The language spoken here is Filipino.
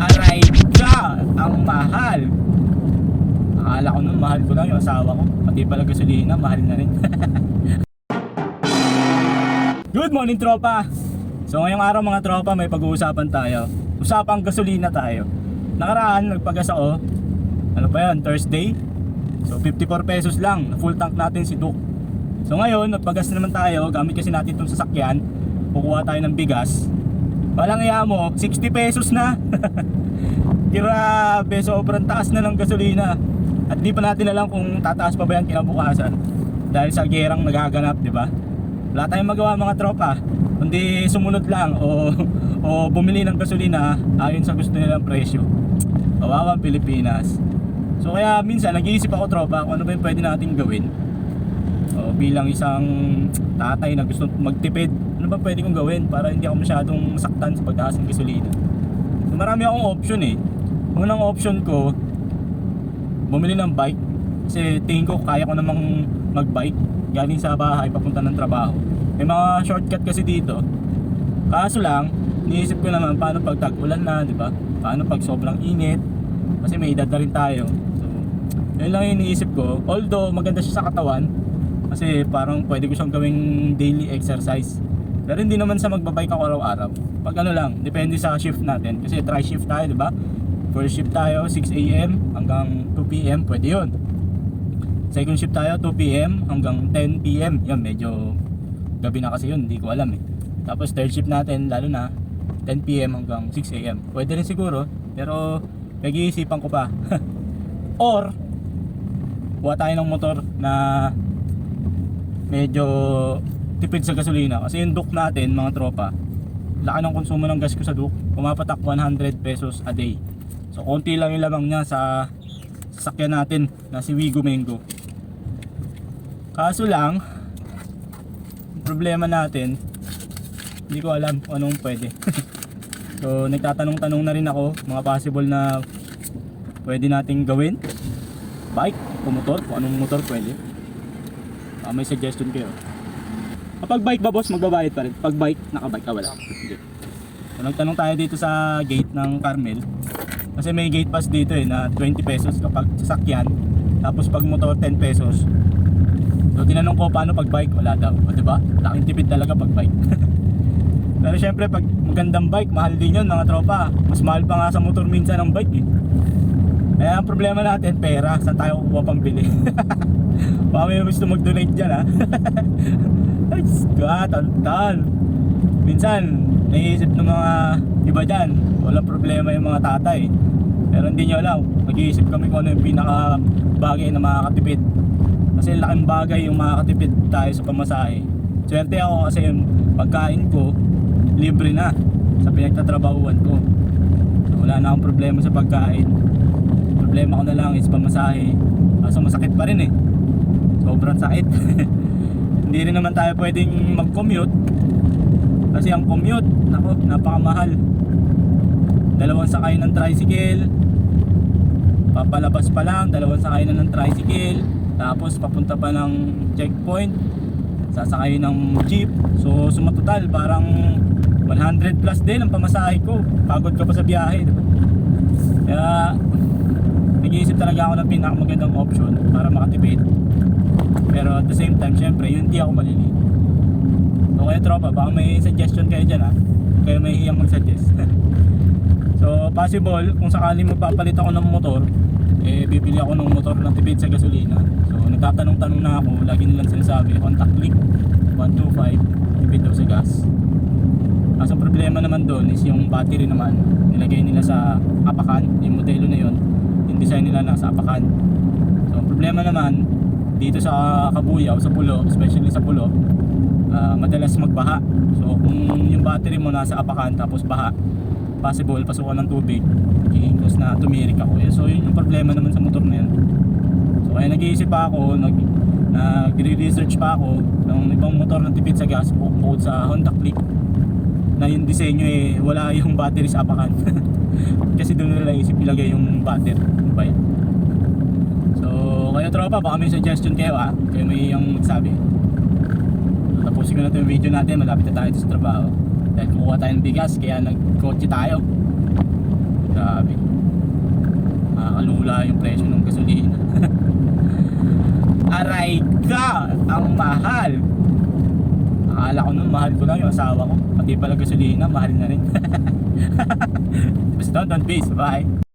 Aray ka! Ang mahal! Akala ko nun mahal ko lang yung asawa ko. Pati pala gasolina, mahal na rin. Good morning tropa! So ngayong araw mga tropa, may pag-uusapan tayo. Usapang gasolina tayo. Nakaraan, nagpagas ako. Ano pa yan? Thursday? So 54 pesos lang, full tank natin si Duke. So ngayon, nagpagas na naman tayo. Gamit kasi natin itong sasakyan. Kukuha tayo ng bigas. Walang iya mo, 60 pesos na. Grabe, sobrang taas na ng gasolina. At di pa natin alam kung tataas pa ba yan kinabukasan. Dahil sa gerang nagaganap, di ba? Wala tayong magawa mga tropa, kundi sumunod lang o bumili ng gasolina ayon sa gusto nilang presyo. Kawawang Pilipinas. So kaya minsan nag-iisip ako tropa kung ano ba yung pwede nating gawin. O, bilang isang tatay na gusto magtipid, ano ba pwede kong gawin para hindi ako masyadong masaktan sa pagtaas ng gasolina. So marami akong option eh. Unang option ko, bumili ng bike. Kasi tingin ko kaya ko namang magbike galing sa bahay papunta ng trabaho. May mga shortcut kasi dito. Kaso lang, iniisip ko naman paano pag tag-ulan na, di ba? Paano pag sobrang init? Kasi may edad na rin tayo. So, yun lang yung iniisip ko. Although maganda siya sa katawan, kasi parang pwede ko siyang gawing daily exercise. Pero hindi naman sa magbabike ako araw-araw. Pag ano lang, depende sa shift natin. Kasi try shift tayo, di ba? First shift tayo, 6 AM hanggang 2 PM, pwede yun. Second shift tayo, 2 PM hanggang 10 PM. Yan, medyo gabi na kasi yun, hindi ko alam eh. Tapos third shift natin, lalo na 10 PM hanggang 6 AM. Pwede rin siguro, pero nag-iisipan ko pa. Or buha tayo ng motor na medyo tipid sa gasolina. Kasi yung Duke natin mga tropa, laki ng konsumo ng gas ko sa Duke. Pumapatak 100 pesos a day. So konti lang yung lamang niya sa sasakyan natin na si Wigo Mango. Kaso lang, problema natin, hindi ko alam kung anong pwede. So nagtatanong-tanong na rin ako mga possible na pwede nating gawin. Bike o motor, kung anong motor pwede. May suggestion kayo. Kapag bike ba boss, magbabayad pa rin? Pag bike, nakabike ka wala? Hindi. So nagtanong tayo dito sa gate ng Carmel. Kasi may gate pass dito eh na 20 pesos kapag sasakyan. Tapos pag motor 10 pesos. So tinanong ko paano pag bike, wala daw. O diba? Laking tipid talaga pag bike. Pero syempre pag magandang bike, mahal din yun mga tropa. Mas mahal pa nga sa motor minsan ng bike eh. Kaya ang problema natin, pera. Saan tayo kukuha pambili? Baka may gusto mag-donate dyan ha. Ay, tal. Minsan, naiisip ng mga iba dyan, walang problema yung mga tatay. Pero hindi nyo alam, nag-iisip kami kung ano yung pinaka bagay na makakatipid. Kasi laking bagay yung makakatipid tayo sa pamasahe. Swerte ako kasi yung pagkain ko, libre na sa pinagtatrabahuan ko. So, wala na akong problema sa pagkain. Problema ko na lang is pamasahe. Kaso masakit pa rin eh. Sobrang sakit. Hindi rin naman tayo pwedeng mag-commute. Kasi ang commute, nako, napakamahal. 2 sakay ng tricycle. Papalabas pa lang, 2 sakay na ng tricycle. Tapos papunta pa ng checkpoint. Sasakay ng jeep. So sumatotal parang 100 plus din ang pamasahe ko. Pagod ka pa sa biyahe, diba? Kaya nag-iisip talaga ako ng pinakamagandang option para makatipid. Pero at the same time, syempre, yun hindi ako malili. So kaya tropa, baka may suggestion kayo dyan ha. Kaya may hiyang mag-suggest. So possible, kung sakaling magpapalit ako ng motor, eh bibili ako ng motor na tipid sa gasolina. So nagtatanong-tanong na ako, lagi nilang sinasabi, contact link 125, tipid daw sa gas. Kaso ang problema naman doon is yung battery naman, nilagay nila sa apakan, yung modelo na yun, yung design nila nasa apakan. So ang problema naman, dito sa Kabuyaw, sa Pulo, especially sa Pulo, madalas magbaha. So kung yung battery mo nasa apakan tapos baha, possible pasukan ng tubig, i-cause na tumirik ako. So yun yung problema naman sa motor na yun. So kaya nag-iisip pa ako, nagre-research pa ako ng ibang motor na tipid sa gas bukod sa Honda Click na yung disenyo eh wala yung battery sa apakan. Kasi doon nila isip ilagay yung battery. Ano ba yan? So kayo tropa, baka may suggestion kayo ha, kayo may yung magsabi. Tapusin ko na ito yung video natin, malapit na tayo sa trabaho dahil kukuha tayo ng bigas, kaya nagkotse tayo. Grabe. bumula yung presyo ng gasolina. Aray ka! Ang mahal! Akala ko nun, mahal ko lang yung asawa ko. Pati pala gasolina, mahal na rin. Basta don't peace, bye!